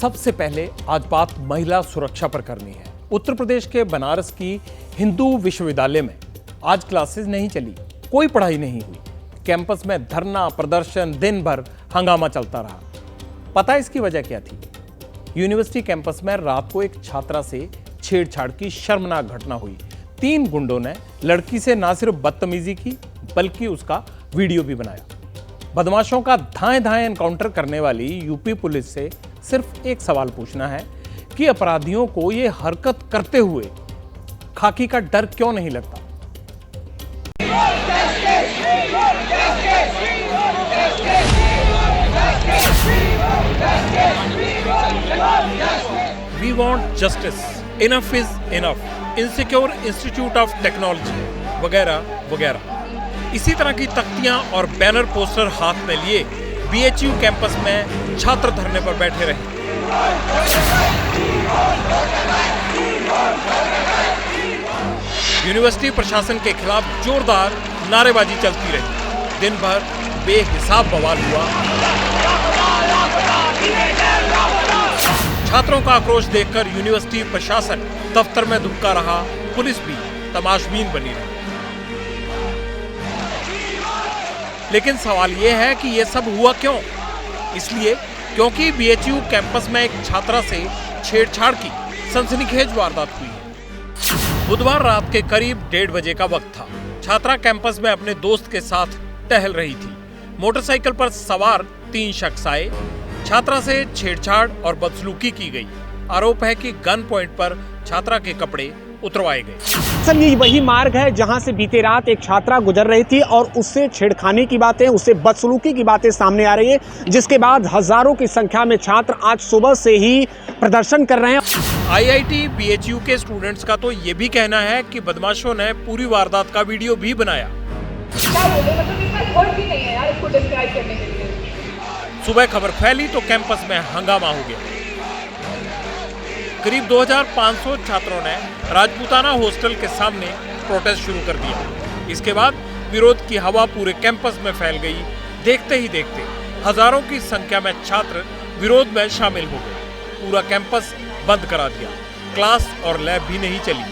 सबसे पहले आज बात महिला सुरक्षा पर करनी है। उत्तर प्रदेश के बनारस की हिंदू विश्वविद्यालय में आज क्लासेस नहीं चली, कोई पढ़ाई नहीं हुई। कैंपस में धरना प्रदर्शन, दिन भर हंगामा चलता रहा। पता इसकी वजह क्या थी? यूनिवर्सिटी कैंपस में रात को एक छात्रा से छेड़छाड़ की शर्मनाक घटना हुई। 3 गुंडों ने लड़की से ना सिर्फ बदतमीजी की बल्कि उसका वीडियो भी बनाया। बदमाशों का धाएं धाएं एनकाउंटर करने वाली यूपी पुलिस से सिर्फ एक सवाल पूछना है कि अपराधियों को ये हरकत करते हुए खाकी का डर क्यों नहीं लगता? We want justice, enough is enough, insecure institute of technology वगैरह वगैरह। इसी तरह की तख्तियां और बैनर पोस्टर हाथ में लिए बीएचयू कैंपस में छात्र धरने पर बैठे रहे। यूनिवर्सिटी प्रशासन के खिलाफ जोरदार नारेबाजी चलती रही। दिन भर बेहिसाब बवाल हुआ। छात्रों का आक्रोश देखकर यूनिवर्सिटी प्रशासन दफ्तर में दुबका रहा, पुलिस भी तमाशबीन बनी रही। लेकिन सवाल यह है कि यह सब हुआ क्यों? इसलिए क्योंकि बीएचयू कैंपस में एक छात्रा से छेड़छाड़ की सनसनीखेज वारदात हुई है। बुधवार रात के करीब 1:30 बजे का वक्त था। छात्रा कैंपस में अपने दोस्त के साथ टहल रही थी। मोटरसाइकिल पर सवार 3 शख्स आए। छात्रा से छेड़छाड़ और बदसलूकी की गई। आरोप है कि गन पॉइंट पर छात्रा के कपड़े उतरवाए गए। सर, ये वही मार्ग है जहां से बीते रात एक छात्रा गुजर रही थी और उससे छेड़खानी की बातें, उससे बदसलूकी की बातें सामने आ रही है, जिसके बाद हजारों की संख्या में छात्र आज सुबह से ही प्रदर्शन कर रहे हैं। आईआईटी बीएचयू के स्टूडेंट्स का तो ये भी कहना है कि बदमाशों ने पूरी वारदात का वीडियो भी बनाया। सुबह खबर फैली तो कैंपस में हंगामा हो गया। करीब 2500 छात्रों ने राजपूताना हॉस्टल के सामने प्रोटेस्ट शुरू कर दिया। इसके बाद विरोध की हवा पूरे कैंपस में फैल गई। देखते ही देखते हजारों की संख्या में छात्र विरोध में शामिल हो गए। पूरा कैंपस बंद करा दिया। क्लास और लैब भी नहीं चली।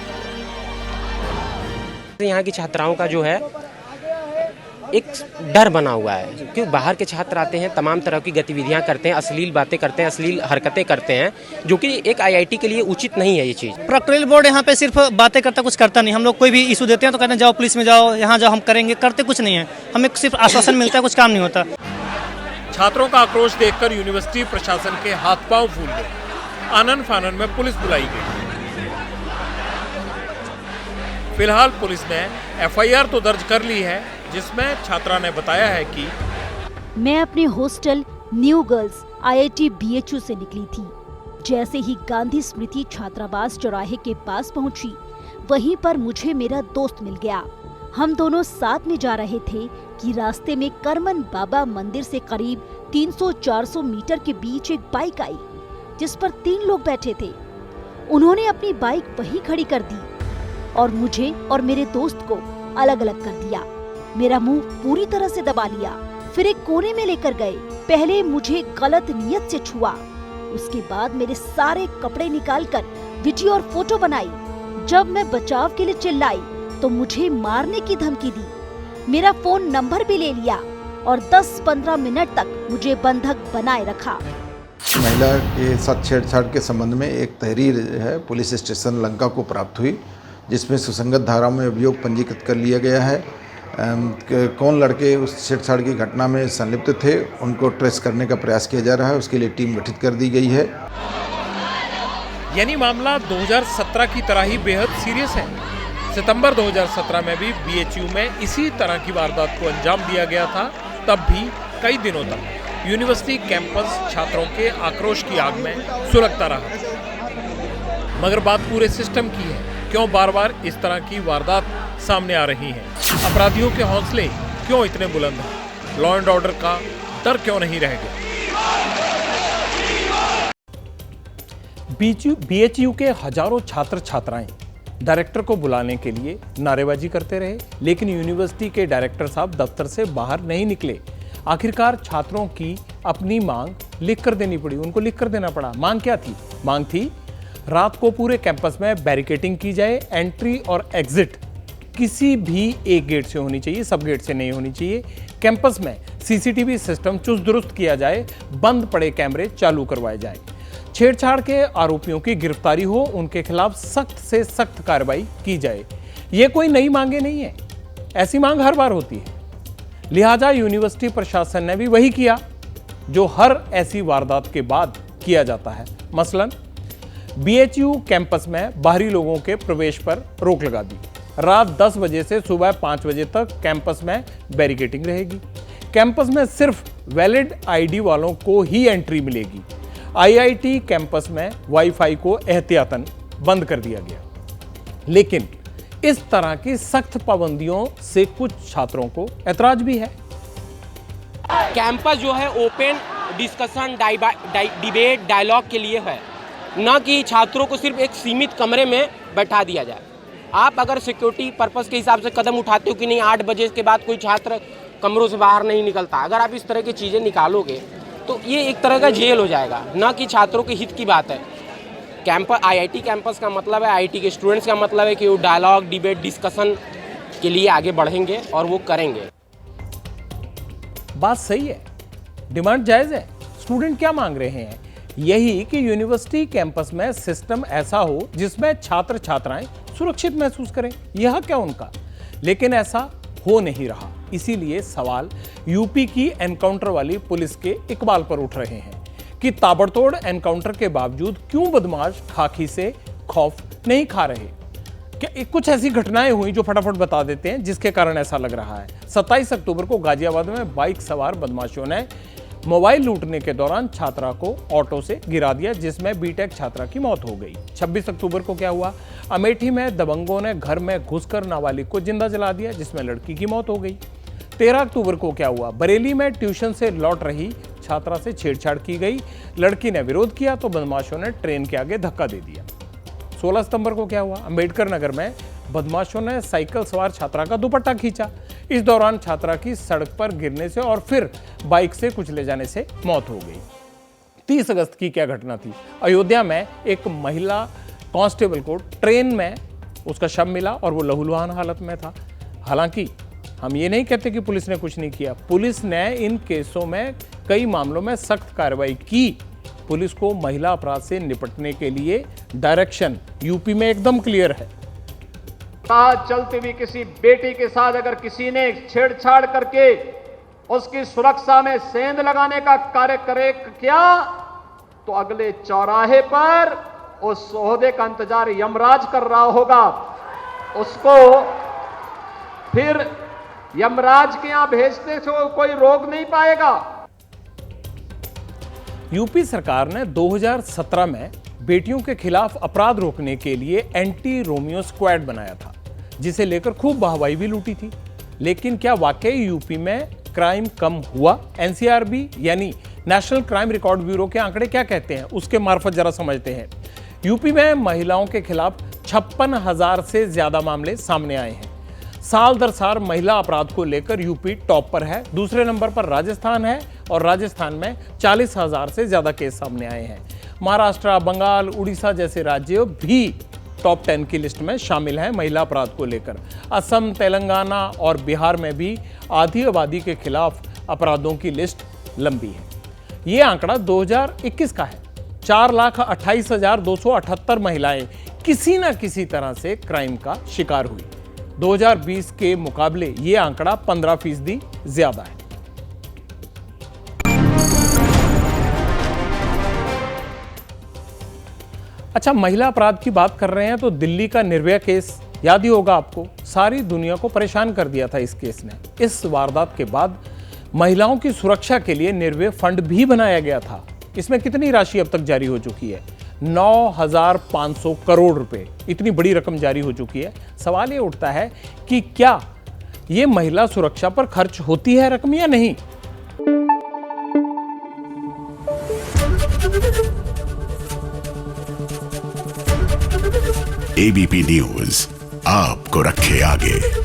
यहाँ की छात्राओं का जो है एक डर बना हुआ है, क्योंकि बाहर के छात्र आते हैं, तमाम तरह की गतिविधियां करते हैं, अश्लील बातें करते हैं, अश्लील हरकतें करते हैं, जो कि एक आईआईटी के लिए उचित नहीं है ये चीज़। प्रोक्टोरियल बोर्ड यहाँ पे सिर्फ बातें करता, कुछ करता नहीं। हम लोग कोई भी इशू देते हैं तो कहते हैं जाओ पुलिस में जाओ, यहाँ जाओ, हम करेंगे, करते कुछ नहीं है। हमें सिर्फ आश्वासन मिलता है, कुछ काम नहीं होता। छात्रों का आक्रोश देखकर यूनिवर्सिटी प्रशासन के हाथ पांव फूल गए। आनन फानन में पुलिस बुलाई गई। फिलहाल पुलिस ने एफआईआर तो दर्ज कर ली है, जिसमें छात्रा ने बताया है कि मैं अपने hostel new girls IIT BHU से निकली थी। जैसे ही गांधी स्मृति छात्रावास चौराहे के पास पहुंची, वहीं पर मुझे मेरा दोस्त मिल गया। हम दोनों साथ में जा रहे थे कि रास्ते में करमन बाबा मंदिर से करीब 300-400 मीटर के बीच एक बाइक आई, जिस पर 3 लोग बैठे थे। उन्होंने अपनी बाइक वहीं खड़ी कर दी और मुझे और मेरे दोस्त को अलग अलग कर दिया। मेरा मुंह पूरी तरह से दबा लिया। फिर एक कोने में लेकर गए। पहले मुझे गलत नियत से छुआ, उसके बाद मेरे सारे कपड़े निकालकर वीडियो और फोटो बनाई। जब मैं बचाव के लिए चिल्लाई तो मुझे मारने की धमकी दी। मेरा फोन नंबर भी ले लिया और 10-15 मिनट तक मुझे बंधक बनाए रखा। महिला के साथ छेड़छाड़ के संबंध में एक तहरीर है पुलिस स्टेशन लंका को प्राप्त हुई, जिसमें सुसंगत धाराओं में अभियोग पंजीकृत कर लिया गया है। कौन लड़के उस छेड़छाड़ की घटना में संलिप्त थे, उनको ट्रेस करने का प्रयास किया जा रहा है। उसके लिए टीम गठित कर दी गई है। यानी मामला 2017 की तरह ही बेहद सीरियस है। सितंबर 2017 में भी बीएचयू में इसी तरह की वारदात को अंजाम दिया गया था। तब भी कई दिनों तक यूनिवर्सिटी कैंपस छात्रों के आक्रोश की आग में सुलगता रहा। मगर बात पूरे सिस्टम की है। क्यों बार बार इस तरह की वारदात सामने आ रही हैं? अपराधियों के हौसले क्यों इतने बुलंद हैं? लॉ एंड ऑर्डर का डर क्यों नहीं रह गया? बीएचयू के हजारों छात्र छात्राएं डायरेक्टर को बुलाने के लिए नारेबाजी करते रहे, लेकिन यूनिवर्सिटी के डायरेक्टर साहब दफ्तर से बाहर नहीं निकले। आखिरकार छात्रों की अपनी मांग लिख कर देनी पड़ी, उनको लिख कर देना पड़ा। मांग क्या थी? मांग थी रात को पूरे कैंपस में बैरिकेडिंग की जाए, एंट्री और एग्जिट किसी भी एक गेट से होनी चाहिए, सब गेट से नहीं होनी चाहिए। कैंपस में सीसीटीवी सिस्टम चुस्त दुरुस्त किया जाए, बंद पड़े कैमरे चालू करवाए जाए। छेड़छाड़ के आरोपियों की गिरफ्तारी हो, उनके खिलाफ सख्त से सख्त कार्रवाई की जाए। ये कोई नई मांगे नहीं है, ऐसी मांग हर बार होती है। लिहाजा यूनिवर्सिटी प्रशासन ने भी वही किया जो हर ऐसी वारदात के बाद किया जाता है। मसलन बीएचयू कैंपस में बाहरी लोगों के प्रवेश पर रोक लगा दी। रात 10 बजे से सुबह 5 बजे तक कैंपस में बैरिकेडिंग रहेगी। कैंपस में सिर्फ वैलिड आईडी वालों को ही एंट्री मिलेगी। आईआईटी कैंपस में वाईफाई को एहतियातन बंद कर दिया गया। लेकिन इस तरह की सख्त पाबंदियों से कुछ छात्रों को ऐतराज भी है। कैंपस जो है ओपन डिस्कशन, डिबेट, डायलॉग के लिए है, ना कि छात्रों को सिर्फ एक सीमित कमरे में बैठा दिया जाए। आप अगर सिक्योरिटी पर्पस के हिसाब से कदम उठाते हो कि नहीं 8 बजे के बाद कोई छात्र कमरों से बाहर नहीं निकलता, अगर आप इस तरह की चीज़ें निकालोगे तो ये एक तरह का जेल हो जाएगा, ना कि छात्रों के हित की बात है। कैंपस, आईआईटी कैंपस का मतलब है, आईआईटी के स्टूडेंट्स का मतलब है कि वो डायलॉग, डिबेट, डिस्कशन के लिए आगे बढ़ेंगे और वो करेंगे। बात सही है, डिमांड जायज़ है। स्टूडेंट क्या मांग रहे हैं? यही कि यूनिवर्सिटी कैंपस में सिस्टम ऐसा हो जिसमें छात्र छात्राएं सुरक्षित महसूस करें। यह क्या उनका? लेकिन ऐसा हो नहीं रहा। इसीलिए सवाल यूपी की एनकाउंटर वाली पुलिस के इकबाल पर उठ रहे हैं कि ताबड़तोड़ एनकाउंटर के बावजूद क्यों बदमाश खाकी से खौफ नहीं खा रहे। क्या कुछ ऐसी घटनाएं हुई जो फटाफट बता देते हैं जिसके कारण ऐसा लग रहा है। 27 अक्टूबर को गाजियाबाद में बाइक सवार बदमाशों ने मोबाइल लूटने के दौरान छात्रा को ऑटो से गिरा दिया, जिसमें बीटेक छात्रा की मौत हो गई। 26 अक्टूबर को क्या हुआ? अमेठी में दबंगों ने घर में घुसकर नाबालिग को जिंदा जला दिया, जिसमें लड़की की मौत हो गई। 13 अक्टूबर को क्या हुआ? बरेली में ट्यूशन से लौट रही छात्रा से छेड़छाड़ की गई। लड़की ने विरोध किया तो बदमाशों ने ट्रेन के आगे धक्का दे दिया। 16 सितंबर को क्या हुआ? अंबेडकर नगर में बदमाशों ने साइकिल सवार छात्रा का दुपट्टा खींचा। इस दौरान छात्रा की सड़क पर गिरने से और फिर बाइक से कुचले जाने से मौत हो गई। 30 अगस्त की क्या घटना थी? अयोध्या में एक महिला कांस्टेबल को ट्रेन में उसका शव मिला और वो लहूलुहान हालत में था। हालांकि हम ये नहीं कहते कि पुलिस ने कुछ नहीं किया। पुलिस ने इन केसों में कई मामलों में सख्त कार्रवाई की। पुलिस को महिला अपराध से निपटने के लिए डायरेक्शन यूपी में एकदम क्लियर है। चलती हुई किसी बेटी के साथ अगर किसी ने छेड़छाड़ करके उसकी सुरक्षा में सेंध लगाने का कार्य करे किया तो अगले चौराहे पर उस ओहदे का इंतजार यमराज कर रहा होगा। उसको फिर यमराज के यहां भेजने से कोई रोक नहीं पाएगा। यूपी सरकार ने 2017 में बेटियों के खिलाफ अपराध रोकने के लिए एंटी रोमियो स्क्वाड बनाया था, जिसे लेकर खूब वाहवाही भी लूटी थी। लेकिन क्या वाकई यूपी में क्राइम कम हुआ? एनसीआरबी यानी नेशनल क्राइम रिकॉर्ड ब्यूरो के आंकड़े क्या कहते हैं, उसके मार्फत जरा समझते हैं। यूपी में महिलाओं के खिलाफ 56,000 से ज्यादा मामले सामने आए हैं। साल दर साल महिला अपराध को लेकर यूपी टॉप पर है। दूसरे नंबर पर राजस्थान है और राजस्थान में 40,000 से ज्यादा केस सामने आए हैं। महाराष्ट्र, बंगाल, उड़ीसा जैसे राज्य भी टॉप 10 की लिस्ट में शामिल हैं महिला अपराध को लेकर। असम, तेलंगाना और बिहार में भी आधी आबादी के खिलाफ अपराधों की लिस्ट लंबी है। ये आंकड़ा 2021 का है। 4,28,278 महिलाएं किसी न किसी तरह से क्राइम का शिकार हुई। 2020 के मुकाबले ये आंकड़ा 15% ज्यादा है। अच्छा, महिला अपराध की बात कर रहे हैं तो दिल्ली का निर्भया केस याद ही होगा आपको। सारी दुनिया को परेशान कर दिया था इस केस ने। इस वारदात के बाद महिलाओं की सुरक्षा के लिए निर्भया फंड भी बनाया गया था। इसमें कितनी राशि अब तक जारी हो चुकी है? 9,500 करोड़ रुपए। इतनी बड़ी रकम जारी हो चुकी है। सवाल ये उठता है कि क्या ये महिला सुरक्षा पर खर्च होती है रकम या नहीं? एबीपी न्यूज आपको रखे आगे।